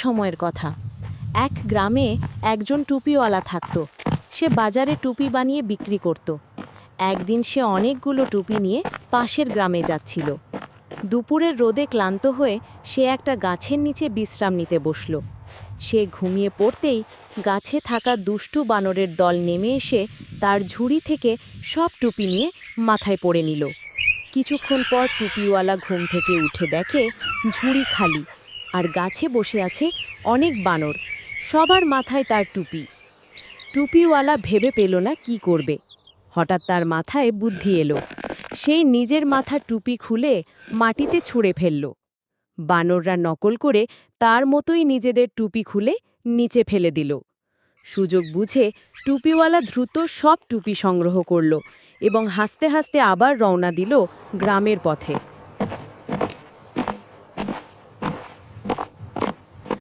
সময়ের কথা। এক গ্রামে একজন টুপিওয়ালা থাকত। সে বাজারে টুপি বানিয়ে বিক্রি করত। একদিন সে অনেকগুলো টুপি নিয়ে পাশের গ্রামে যাচ্ছিল। দুপুরের রোদে ক্লান্ত হয়ে সে একটা গাছের নিচে বিশ্রাম নিতে বসল। সে ঘুমিয়ে পড়তেই গাছে থাকা দুষ্টু বানরের দল নেমে এসে তার ঝুড়ি থেকে সব টুপি নিয়ে মাথায় পড়ে নিল। কিছুক্ষণ পর টুপিওয়ালা ঘুম থেকে উঠে দেখে ঝুড়ি খালি, আর গাছে বসে আছে অনেক বানর, সবার মাথায় তার টুপি। টুপিওয়ালা ভেবে পেল না কি করবে। হঠাৎ তার মাথায় বুদ্ধি এলো। সেই নিজের মাথার টুপি খুলে মাটিতে ছুঁড়ে ফেলল। বানররা নকল করে তার মতোই নিজেদের টুপি খুলে নিচে ফেলে দিল। সুযোগ বুঝে টুপিওয়ালা দ্রুত সব টুপি সংগ্রহ করল এবং হাসতে হাসতে আবার রওনা দিল গ্রামের পথে।